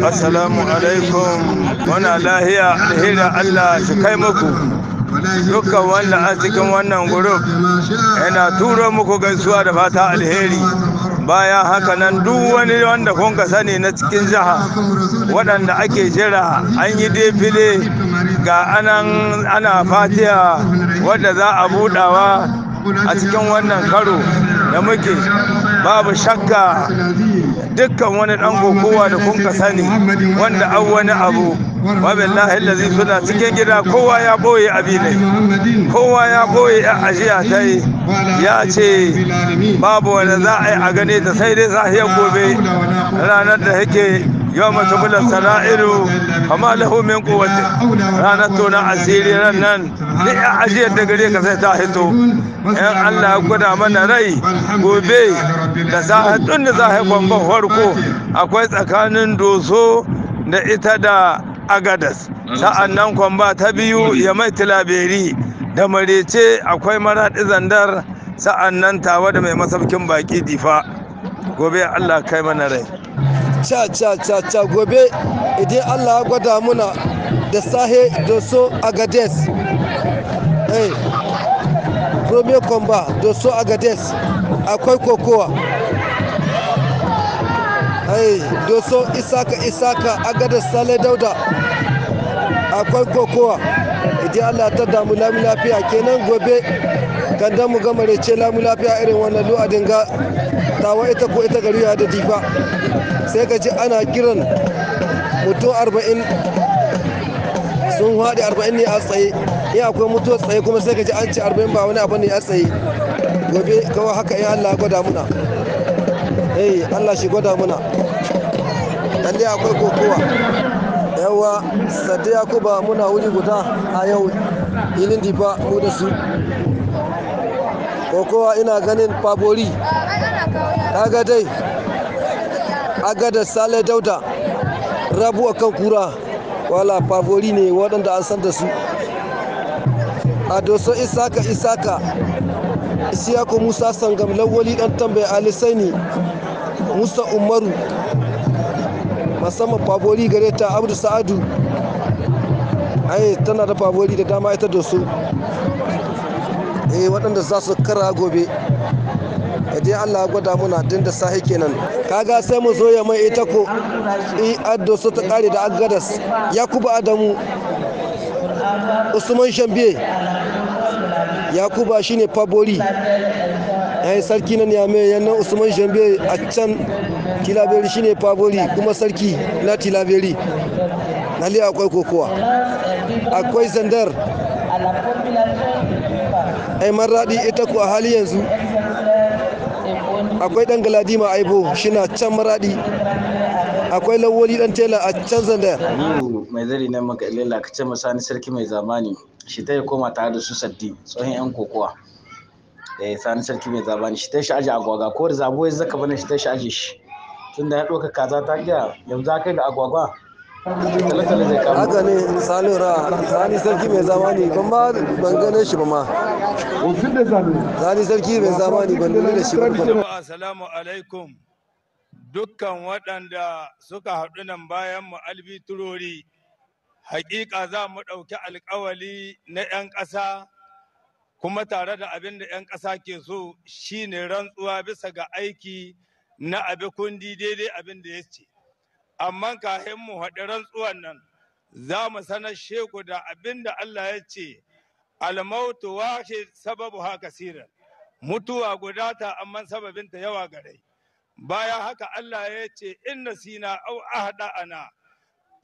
Assalamu alaikum. Muna lahiya alheri Allah shi kai muku. Dukkan wanda a cikin wannan group yana turo muku gaisuwa da fata alheri. Bayan haka nan duk wani wanda kun ka sani na cikin jiha waɗanda ake jira an yi defile ga ana fatiya wadda za a buɗawa a cikin wannan karo da muke babu shakka dukkan wani ɗan kokowa da kun ka sani wanda an wani abu wabillahi lazi suna cikin gida kowa ya ɓoye abinai kowa ya ɓoye a ajiya ta yi ya ce babu wanda za a yi a gane ta sai dai sahiyar gobe ranar da yake yau mutu bulan sana'iru kama lahu min kowace ranar tona asiri nan duk ya ajiyar da gare ka sai ta hito yan Allah ya gwada mana rai gobe da sahatun da za a yi kwamban farko akwai tsakanin doso da ita da agadas sa'an nan kwamba ta biyu ya mai tilaberi da marece akwai maraɗi zandar sa'an nan tawa da mai masaukin baki difa gobe Allah kai mana rai ca gobe idan Allah ya gwada muna da sahe doso agades romeo kwamba doso agades akwai kokowa doso isaka agades sale dauda akwai kokowa idan Allah ta damu lamu lafiya kenan gobe kan da mu gama rece lamu lafiya irin wannan lu'adin ga tawa ita ko ita gari da difa sai ka ji ana kiran mutum 40 sun haɗe 40 ne a tsaye in akwai mutuwar tsaye kuma sai ka ji an ci 40 ba wani abu ne a tsaye gobe kawai haka in Allah ya gwada muna Allah shi gwada muna lalle akwai kokowa yawa sadi yakuba muna wuri guda a yau ilin difa mu da su kokowa ina ganin fabori kaga dai aga da sale dauda rabu akan kura wala fabori ne waɗanda an san da su a doso isaka isiyaku musa sangam lawali dan tambaya alisaini musa umaru musamman fabori gare ta abdu sa'adu tana da fabori da dama ita doso waɗanda za su kara gobe idan Allah ya gwada muna din da sahi kenan kaga sai mu zo ya mai ita ko addo so ta kare da agadas yakubu adamu usman shambiye yakuba shine fabori sarki na niyame yana usman shambiye a can tilaberi shine fabori kuma sarki na tilaberi lalle akwai kokowa akwai zandar maradi ita ko a hali yanzu akwai dan galadima aibo shina can maradi akwai lawoli dan tela a can zanda mai zari na maka ilela ka ce masani sarki mai zamani shi ta koma tare da su saddi tsohon yan kokowa sani sarki mai zamani shi ta shi aji agwagwa ko da zabo ya zaka bane shi ta shi aji shi tunda ya ɗauka kaza ta giya yanzu kai da agwagwa haka ne sani sarki mai zamani ban gane shi ba ma sani sarki mai zamani ban gane da shi ba. Assalamu alaikum dukkan waɗanda suka haɗu nan bayan mu albiturori hakika za mu ɗauki alƙawali na 'yan ƙasa kuma tare da abin da 'yan ƙasa ke so shine rantsuwa bisa ga aiki na abi kundi daidai abin da ya ce. Amma kahin mu haɗi rantsuwan nan za mu sanar sheku da abin da Allah ya ce almautu wahid sababu haka siran mutuwa guda ta amma sababinta yawa gare bayan haka Allah ya ce inna sina au ahda ana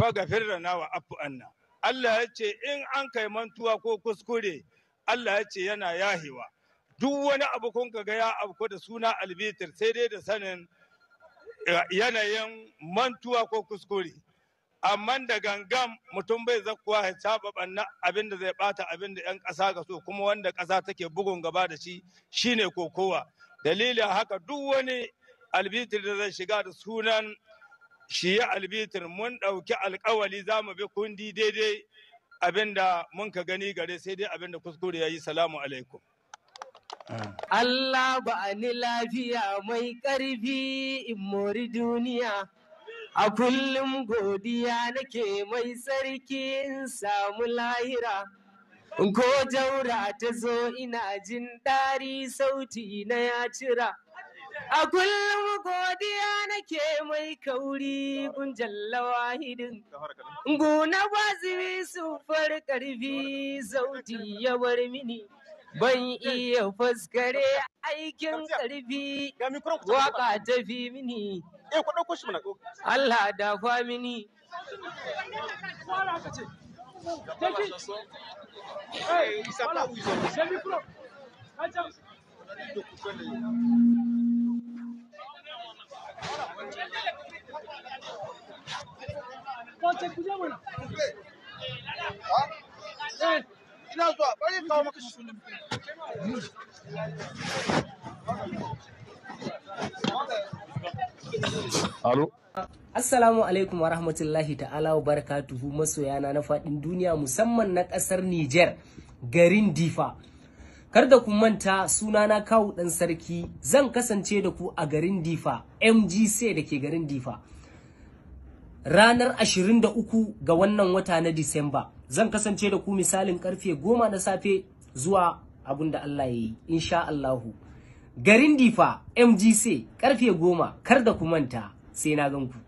faghfir lana wa afu anna Allah ya ce in an kai mantuwa ko kuskure Allah ya ce yana yahewa duk wani abu kun ga ya abu da suna albitir sai dai da sanin yanayin mantuwa ko kuskure amma da gangam mutum bai zakkuwa ya saba banna abin da zai bata abin da 'yan ƙasa ga so kuma wanda ƙasa take bugun gaba da shi shine kokowa dalilin haka duk wani albitir da zai shiga da sunan shi ya albitir mun ɗauki alƙawali za mu bi kundi daidai abin da mun ka gani gare sai dai abin da kuskure ya yi. Salamu alaikum. Allah ba ni lafiya mai ƙarfi in mori duniya. A kullum godiya nake mai sarki in samu lahira. Ko jaura ta zo ina jin ɗari sauti na ya cira. A kullum godiya nake mai kauri gunjalla wahidin. Guna bazimi su far ƙarfi sauti ya bar mini. Ban iya faskare aikin ƙarfi waka tafi mini. Allah dafa mini. Alo. Assalamu alaikum wa rahmatullahi ta'ala wa barakatuhu masoyana na faɗin duniya musamman na ƙasar Niger garin Difa. Kar da ku manta sunana Kawu ɗan sarki zan kasance da ku a garin Difa MGC da ke garin Difa. Ranar 23 ga wannan wata na Disamba zan kasance da ku misalin karfe 10 na safe zuwa abinda Allah ya yi insha Allahu. Garin Difa MGC karfe 10 kar da ku manta sai na gan ku.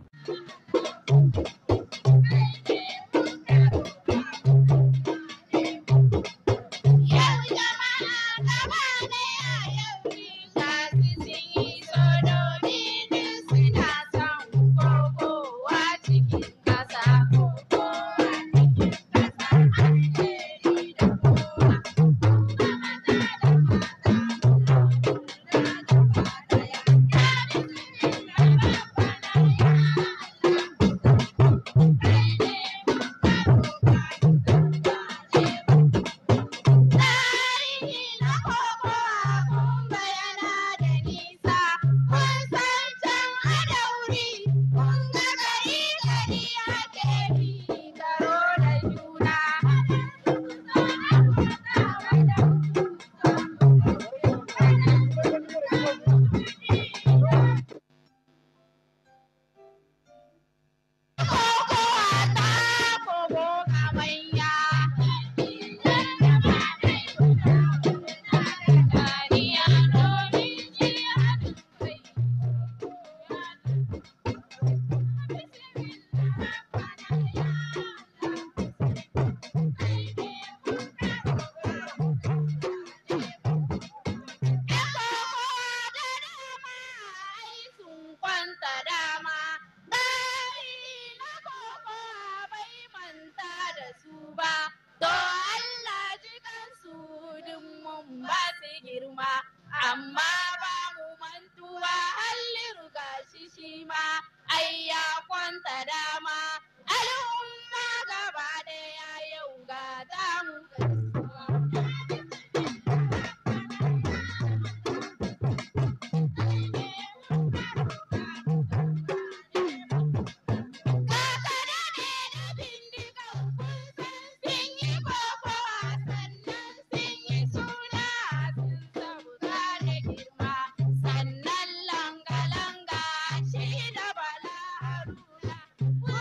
Amma ba mu mantuwa hallin gashi shi ma ai ya kwanta dama al'umma gaba daya yau ga damu. Sannan langa-langa shi da Bala Haruna.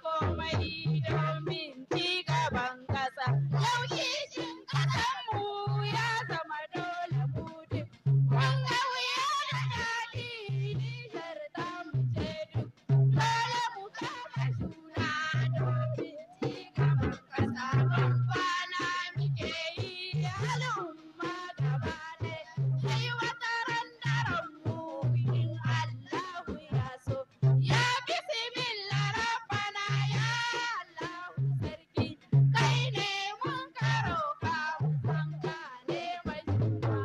komai domin ci gaban ƙasa. Yau kishin ƙasanmu ya zama dole mu duk. Mun ga wuya da daɗi Nijar ta mu ce duk. Dole mu kama juna domin ci gaban ƙasa. Ban kwana muke yi al'umma gaba ɗaya. Sai wata ran daren mu in Allahu ya so. Ya bismillah rabbana ya Allahu sarki. Kai ne mun karo ka san ka ne mai juna.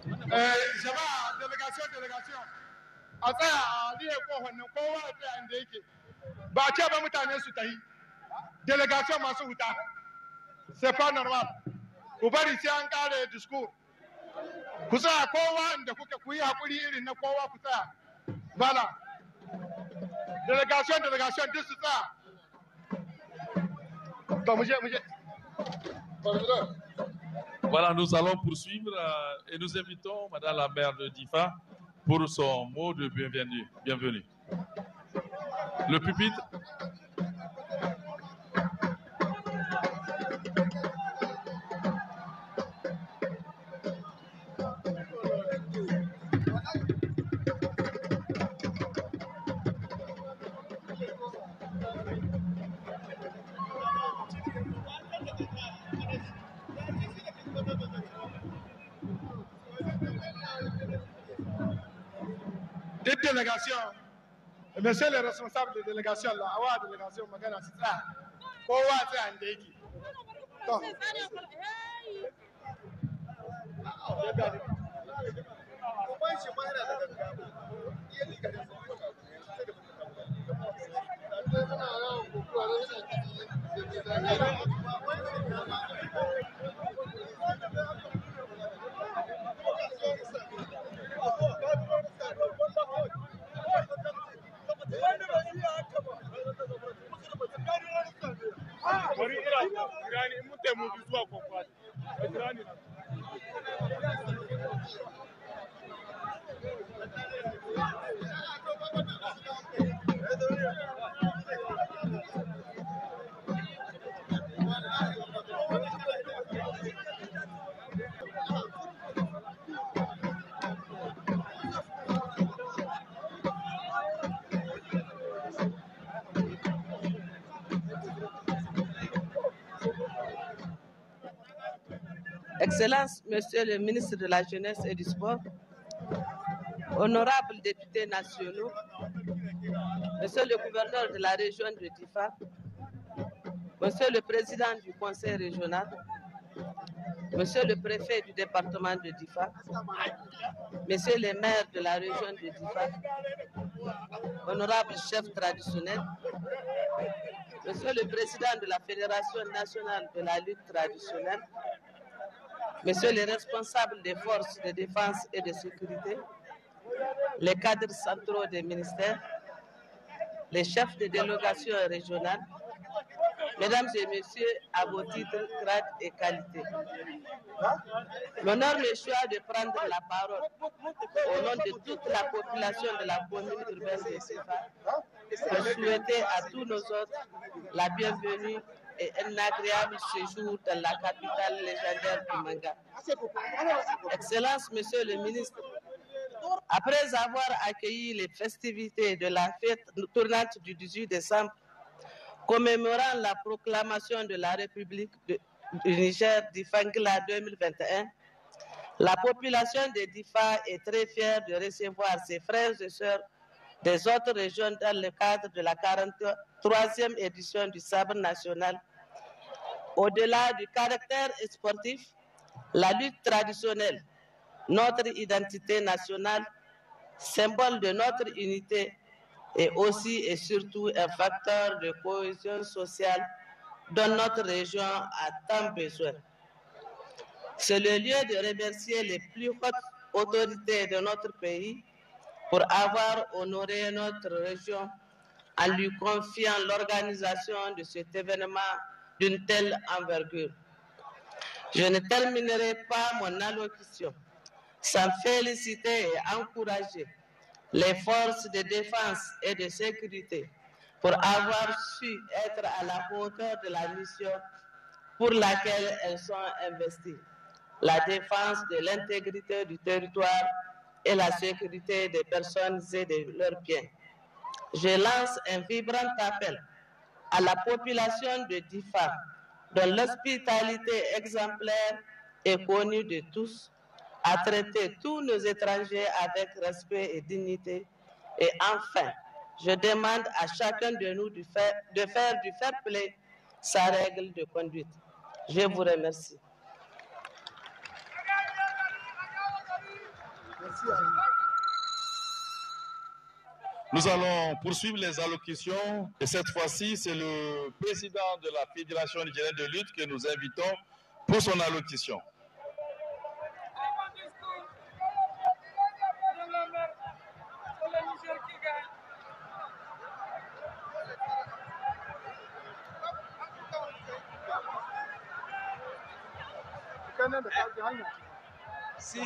Jama'a delegation a tsaya a liye kofar nan kowa a tsaya inda yake ba a ce ba mutane su tahi delegation masu huta c'est pas normal ku bari sai an kare discours ku tsaya kowa inda kuka ku yi hakuri irin na kowa ku tsaya bala delegation duk su tsaya to muje Voilà, nous allons poursuivre et nous invitons Madame la maire de Difa pour son mot de bienvenue. Bienvenue. Le pupitre. Des délégations, monsieur le responsable de délégation, là, avoir délégation, magana c'est ça. Kowa c'est un déki. Excellence, Monsieur le ministre de la Jeunesse et du Sport, honorables députés nationaux, Monsieur le gouverneur de la région de Difa, Monsieur le président du conseil régional, Monsieur le préfet du département de Difa, Monsieur le maire de la région de Difa, honorables chefs traditionnels, Monsieur le président de la Fédération nationale de la lutte traditionnelle, Monsieur les responsables des forces de défense et de sécurité, les cadres centraux des ministères, les chefs de délégation régionale, Mesdames et Messieurs, à vos titres, grades et qualités. L'honneur me choisit de prendre la parole au nom de toute la population de la commune urbaine de Difa pour souhaiter à tous nos autres la bienvenue et un agréable séjour dans la capitale légendaire du manga. Excellence, Monsieur le ministre, après avoir accueilli les festivités de la fête tournante du 18 décembre, commémorant la proclamation de la République du Niger d'Ifangla 2021, la population de Difa est très fière de recevoir ses frères et sœurs des autres régions dans le cadre de la 43e édition du Sabre national. Au-delà du caractère sportif, la lutte traditionnelle, notre identité nationale, symbole de notre unité, est aussi et surtout un facteur de cohésion sociale dont notre région a tant besoin. C'est le lieu de remercier les plus hautes autorités de notre pays pour avoir honoré notre région en lui confiant l'organisation de cet événement d'une telle envergure. Je ne terminerai pas mon allocution sans féliciter et encourager les forces de défense et de sécurité pour avoir su être à la hauteur de la mission pour laquelle elles sont investies, la défense de l'intégrité du territoire et la sécurité des personnes et de leurs biens. Je lance un vibrant appel à la population de Difa, dont l'hospitalité exemplaire est connue de tous, à traiter tous nos étrangers avec respect et dignité. Et enfin, je demande à chacun de nous de faire du fair play sa règle de conduite. Je vous remercie. Nous allons poursuivre les allocutions et cette fois-ci, c'est le président de la Fédération nigérienne de lutte que nous invitons pour son allocution. Si,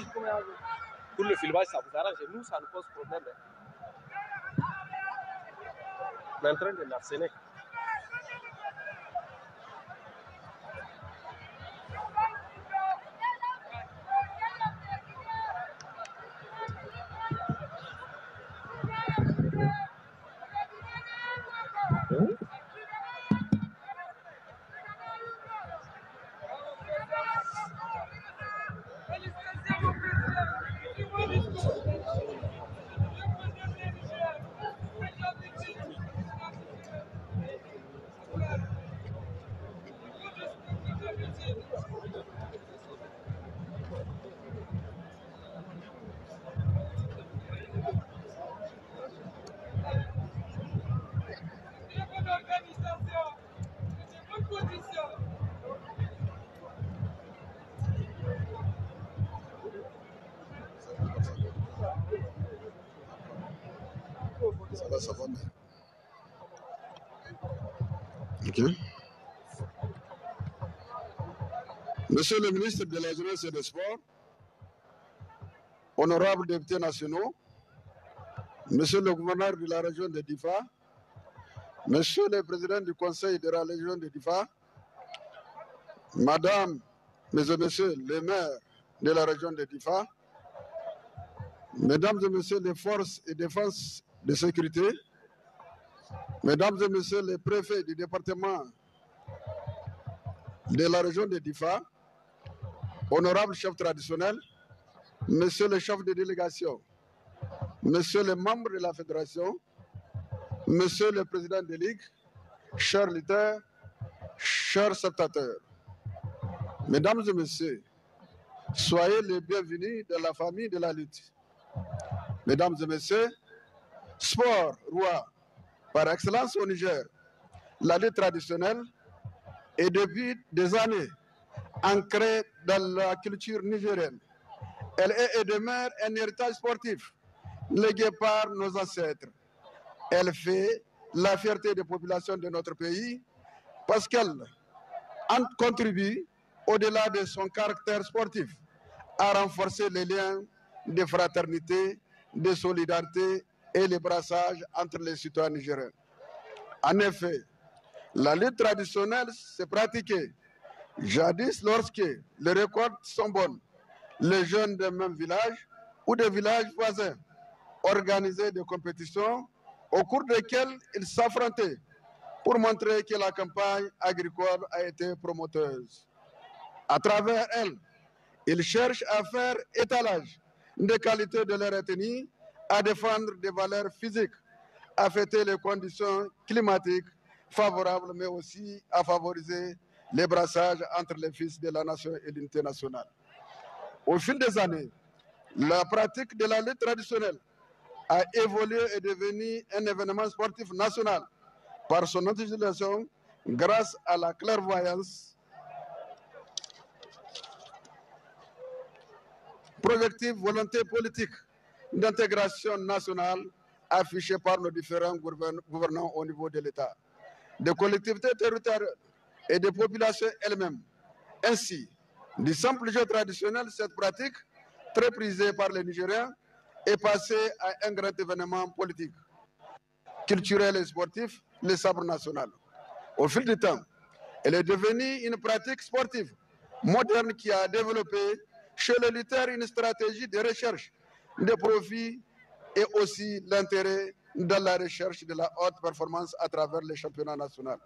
pour le filmage, ça vous arrange. Nous, ça nous pose problème. On est en train de l'arsener. Ça va bien. Okay. Monsieur le ministre de la Jeunesse et des Sports, honorables députés nationaux, monsieur le gouverneur de la région de Difa, monsieur le président du conseil de la région de Difa, madame, mesdames et messieurs les maires de la région de Difa, mesdames et messieurs les forces et défenses de sécurité, mesdames et messieurs les préfets du département de la région de Difa, honorables chefs traditionnels, monsieur le chef de délégation, monsieur les membres de la fédération, monsieur le président de ligue, chers lutteurs, chers spectateurs, mesdames et messieurs, soyez les bienvenus dans la famille de la lutte. Mesdames et messieurs, sport roi par excellence au Niger, la lutte traditionnelle est depuis des années ancrée dans la culture nigérienne. Elle est et demeure un héritage sportif légué par nos ancêtres. Elle fait la fierté des populations de notre pays parce qu'elle contribue, au-delà de son caractère sportif, à renforcer les liens de fraternité, de solidarité et le brassage entre les citoyens nigériens. En effet, la lutte traditionnelle s'est pratiquée jadis lorsque les récoltes sont bonnes. Les jeunes d'un même village ou des villages voisins organisaient des compétitions au cours desquelles ils s'affrontaient pour montrer que la campagne agricole a été promoteuse. À travers elle, ils cherchent à faire étalage des qualités de leur ethnie, à défendre des valeurs physiques, à fêter les conditions climatiques favorables, mais aussi à favoriser les brassages entre les fils de la nation et l'unité nationale. Au fil des années, la pratique de la lutte traditionnelle a évolué et est devenue un événement sportif national par son utilisation grâce à la clairvoyance, projective volonté politique d'intégration nationale affichée par nos différents gouvernants au niveau de l'État, des collectivités territoriales et des populations elles-mêmes. Ainsi, du simple jeu traditionnel, cette pratique, très prisée par les Nigériens, est passée à un grand événement politique, culturel et sportif, le sabre national. Au fil du temps, elle est devenue une pratique sportive moderne qui a développé chez les lutteurs une stratégie de recherche de profit et aussi l'intérêt dans la recherche de la haute performance à travers les championnats nationaux,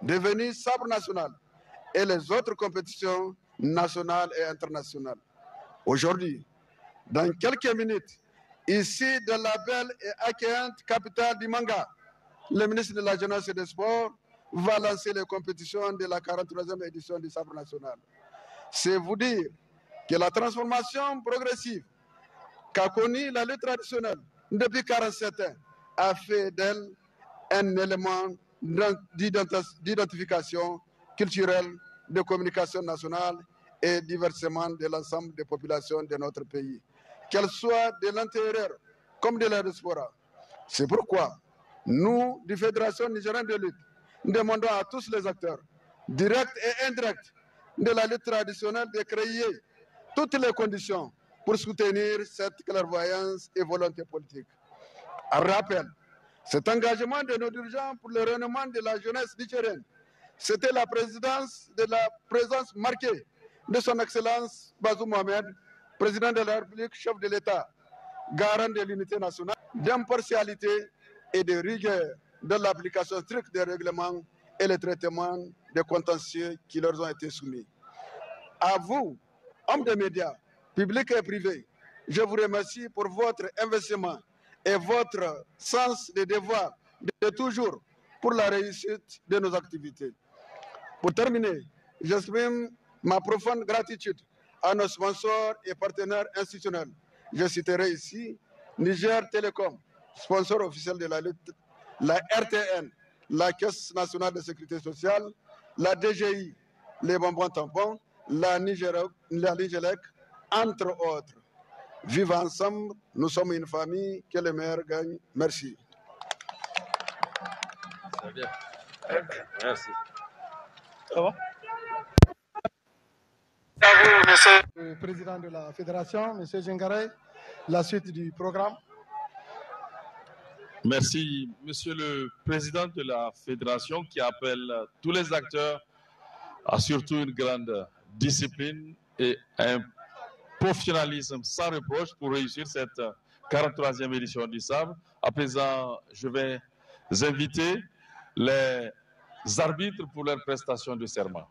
devenu sabre national et les autres compétitions nationales et internationales. Aujourd'hui, dans quelques minutes, ici dans la belle et accueillante capitale du manga, le ministre de la Jeunesse et des Sports va lancer les compétitions de la 43e édition du sabre national. C'est vous dire que la transformation progressive qu'a connue la lutte traditionnelle depuis 47 ans a fait d'elle un élément d'identification culturelle, de communication nationale et diversement de l'ensemble des populations de notre pays, qu'elles soient de l'intérieur comme de la diaspora. C'est pourquoi nous, de la Fédération nigérienne de lutte, demandons à tous les acteurs, directs et indirects, de la lutte traditionnelle de créer toutes les conditions pour soutenir cette clairvoyance et volonté politique. En rappel, cet engagement de nos dirigeants pour le rayonnement de la jeunesse nigérienne, c'était la présence marquée de son Excellence Bazoum Mohamed, président de la République, chef de l'État, garant de l'unité nationale, d'impartialité et de rigueur dans l'application stricte des règlements et le traitement des contentieux qui leur ont été soumis. À vous, hommes des médias, publics et privés, je vous remercie pour votre investissement et votre sens des devoirs de toujours pour la réussite de nos activités. Pour terminer, j'exprime ma profonde gratitude à nos sponsors et partenaires institutionnels. Je citerai ici Niger Télécom, sponsor officiel de la lutte, la RTN, la Caisse nationale de sécurité sociale, la DGI, les bonbons tampons, la Nigelec, entre autres. Vive ensemble, nous sommes une famille, que le meilleur gagne. Merci. Très bien. Merci. Monsieur le président de la fédération, M. Djengaré, la suite du programme. Merci, Monsieur le Président de la Fédération, qui appelle tous les acteurs à surtout une grande discipline et un professionnalisme sans reproche pour réussir cette 43e édition du sabre. À présent, je vais inviter les arbitres pour leur prestation de serment.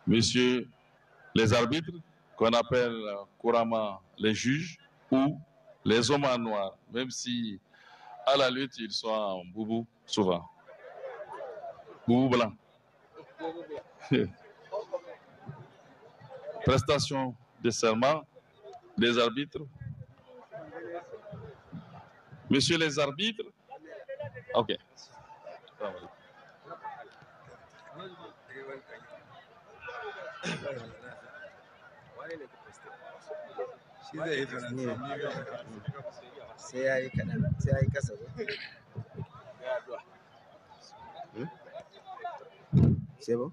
Messieurs les arbitres, qu'on appelle couramment les juges ou les hommes en noir, même si à la lutte ils sont en boubou souvent. Boubou blanc. Prestation de serment des arbitres. Messieurs les arbitres, ok. C'est bon?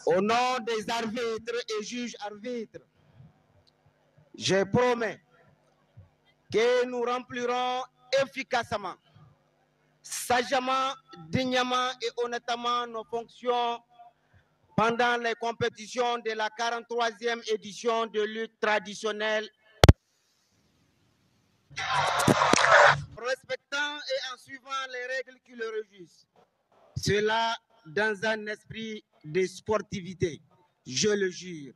Au nom des arbitres et juges arbitres, je promets que nous remplirons efficacement, sagement, dignement et honnêtement nos fonctions pendant les compétitions de la 43e édition de lutte traditionnelle, respectant et en suivant les règles qui le régissent. Cela dans un esprit de sportivité, je le jure.